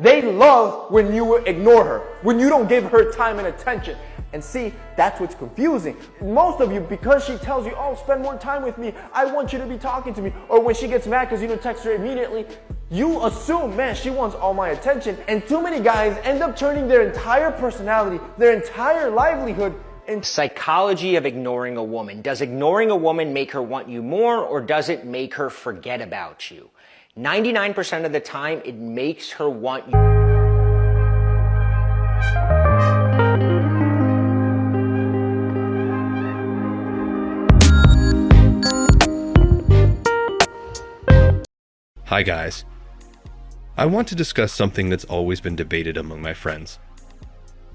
They love when you ignore her, when you don't give her time and attention. And see, that's what's confusing. Most of you, because she tells you, oh, spend more time with me, I want you to be talking to me, or when she gets mad because you don't text her immediately, you assume, man, she wants all my attention. And too many guys end up turning their entire personality, their entire livelihood into psychology of ignoring a woman. Does ignoring a woman make her want you more, or does it make her forget about you? 99% of the time, it makes her want you. Hi guys. I want to discuss something that's always been debated among my friends.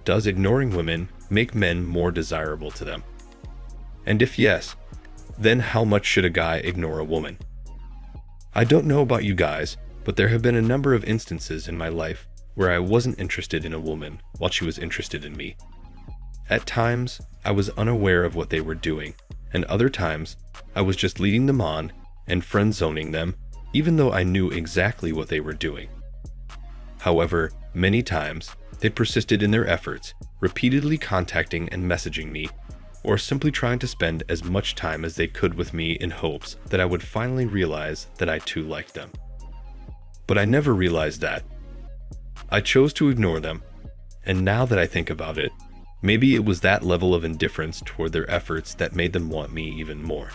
Does ignoring women make men more desirable to them? And if yes, then how much should a guy ignore a woman? I don't know about you guys, but there have been a number of instances in my life where I wasn't interested in a woman while she was interested in me. At times, I was unaware of what they were doing, and other times, I was just leading them on and friend-zoning them, even though I knew exactly what they were doing. However, many times, they persisted in their efforts, repeatedly contacting and messaging me, or simply trying to spend as much time as they could with me in hopes that I would finally realize that I too liked them. But I never realized that. I chose to ignore them, and now that I think about it, maybe it was that level of indifference toward their efforts that made them want me even more.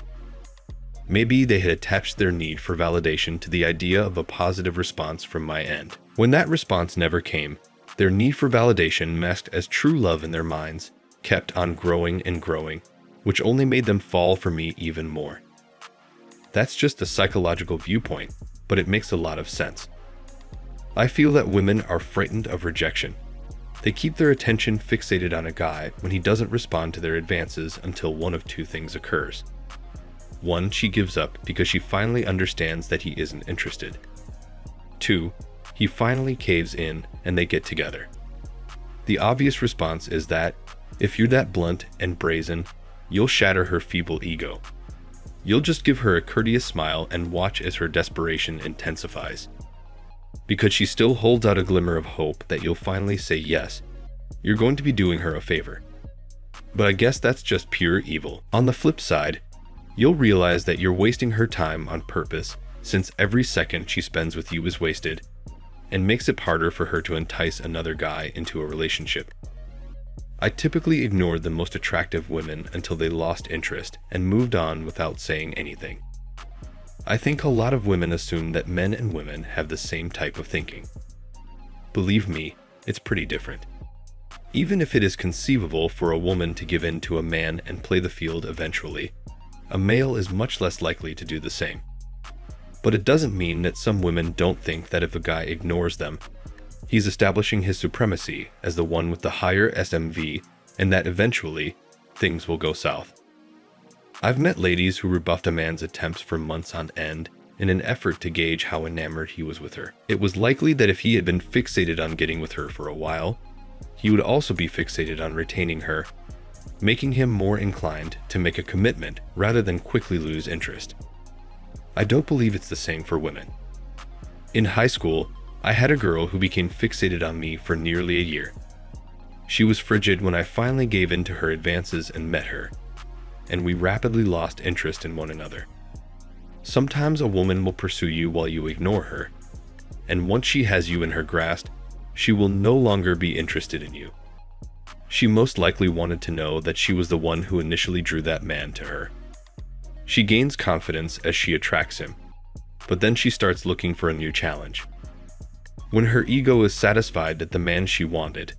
Maybe they had attached their need for validation to the idea of a positive response from my end. When that response never came, their need for validation masked as true love in their minds kept on growing and growing, which only made them fall for me even more. That's just a psychological viewpoint, but it makes a lot of sense. I feel that women are frightened of rejection. They keep their attention fixated on a guy when he doesn't respond to their advances until one of two things occurs. One, she gives up because she finally understands that he isn't interested. Two, he finally caves in and they get together. The obvious response is that, if you're that blunt and brazen, you'll shatter her feeble ego. You'll just give her a courteous smile and watch as her desperation intensifies. Because she still holds out a glimmer of hope that you'll finally say yes, you're going to be doing her a favor. But I guess that's just pure evil. On the flip side, you'll realize that you're wasting her time on purpose, since every second she spends with you is wasted, and makes it harder for her to entice another guy into a relationship. I typically ignored the most attractive women until they lost interest and moved on without saying anything. I think a lot of women assume that men and women have the same type of thinking. Believe me, it's pretty different. Even if it is conceivable for a woman to give in to a man and play the field eventually, a male is much less likely to do the same. But it doesn't mean that some women don't think that if a guy ignores them, he's establishing his supremacy as the one with the higher SMV, and that eventually, things will go south. I've met ladies who rebuffed a man's attempts for months on end in an effort to gauge how enamored he was with her. It was likely that if he had been fixated on getting with her for a while, he would also be fixated on retaining her, making him more inclined to make a commitment rather than quickly lose interest. I don't believe it's the same for women. In high school, I had a girl who became fixated on me for nearly a year. She was frigid when I finally gave in to her advances and met her, and we rapidly lost interest in one another. Sometimes a woman will pursue you while you ignore her, and once she has you in her grasp, she will no longer be interested in you. She most likely wanted to know that she was the one who initially drew that man to her. She gains confidence as she attracts him, but then she starts looking for a new challenge. When her ego is satisfied that the man she wanted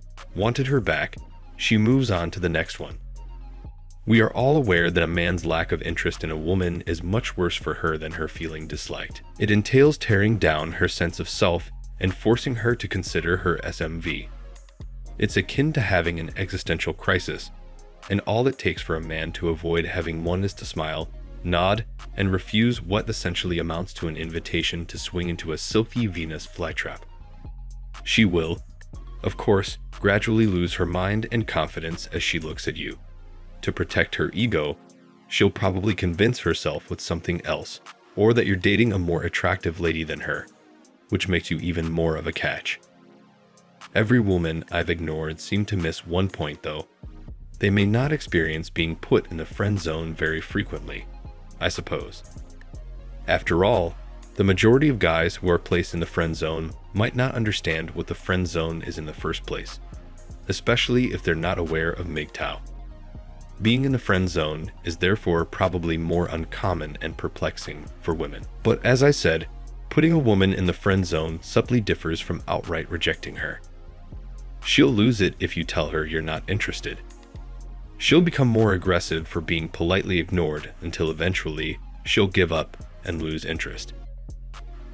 her back, she moves on to the next one. We are all aware that a man's lack of interest in a woman is much worse for her than her feeling disliked. It entails tearing down her sense of self and forcing her to consider her SMV. It's akin to having an existential crisis, and all it takes for a man to avoid having one is to smile, nod, and refuse what essentially amounts to an invitation to swing into a silky Venus flytrap. She will, of course, gradually lose her mind and confidence as she looks at you. To protect her ego, she'll probably convince herself with something else, or that you're dating a more attractive lady than her, which makes you even more of a catch. Every woman I've ignored seemed to miss one point though. They may not experience being put in the friend zone very frequently, I suppose. After all, the majority of guys who are placed in the friend zone might not understand what the friend zone is in the first place, especially if they're not aware of MGTOW. Being in the friend zone is therefore probably more uncommon and perplexing for women. But as I said, putting a woman in the friend zone subtly differs from outright rejecting her. She'll lose it if you tell her you're not interested. She'll become more aggressive for being politely ignored until eventually she'll give up and lose interest.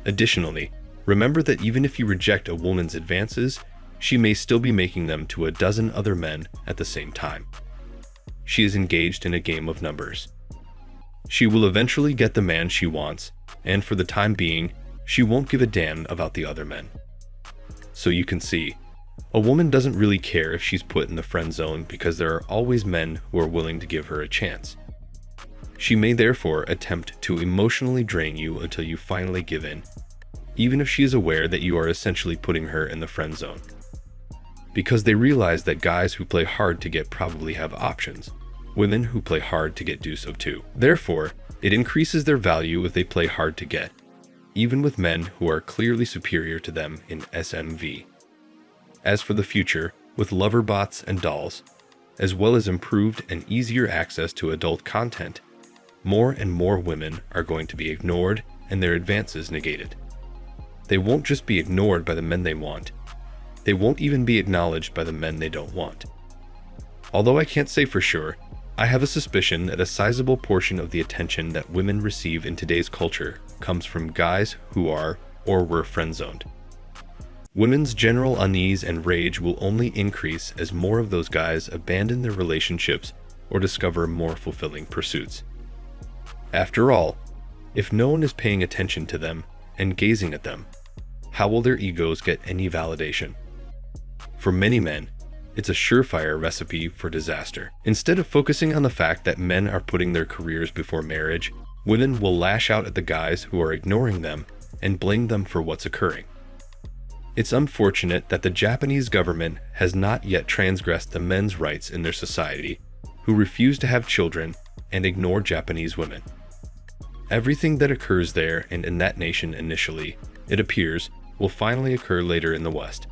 Additionally, remember that even if you reject a woman's advances, she may still be making them to a dozen other men at the same time. She is engaged in a game of numbers. She will eventually get the man she wants, and for the time being, she won't give a damn about the other men. So you can see, a woman doesn't really care if she's put in the friend zone because there are always men who are willing to give her a chance. She may therefore attempt to emotionally drain you until you finally give in, even if she is aware that you are essentially putting her in the friend zone. Because they realize that guys who play hard to get probably have options, women who play hard to get do so too. Therefore, it increases their value if they play hard to get, even with men who are clearly superior to them in SMV. As for the future, with lover bots and dolls, as well as improved and easier access to adult content, more and more women are going to be ignored and their advances negated. They won't just be ignored by the men they want, they won't even be acknowledged by the men they don't want. Although I can't say for sure, I have a suspicion that a sizable portion of the attention that women receive in today's culture comes from guys who are or were friend-zoned. Women's general unease and rage will only increase as more of those guys abandon their relationships or discover more fulfilling pursuits. After all, if no one is paying attention to them and gazing at them, how will their egos get any validation? For many men, it's a surefire recipe for disaster. Instead of focusing on the fact that men are putting their careers before marriage, women will lash out at the guys who are ignoring them and blame them for what's occurring. It's unfortunate that the Japanese government has not yet transgressed the men's rights in their society who refuse to have children and ignore Japanese women. Everything that occurs there and in that nation initially, it appears, will finally occur later in the West.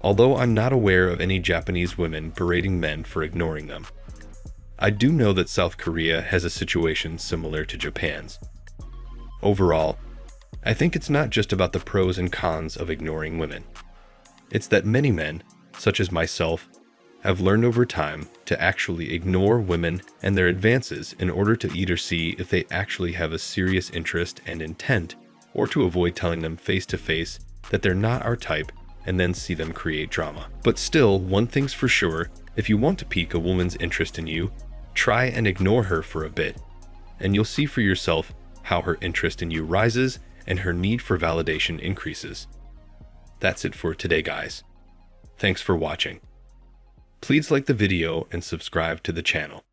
Although I'm not aware of any Japanese women berating men for ignoring them, I do know that South Korea has a situation similar to Japan's. Overall, I think it's not just about the pros and cons of ignoring women. It's that many men, such as myself, have learned over time to actually ignore women and their advances in order to either see if they actually have a serious interest and intent, or to avoid telling them face to face that they're not our type and then see them create drama. But still, one thing's for sure, if you want to pique a woman's interest in you, try and ignore her for a bit, and you'll see for yourself how her interest in you rises and her need for validation increases. That's it for today, guys. Thanks for watching. Please like the video and subscribe to the channel.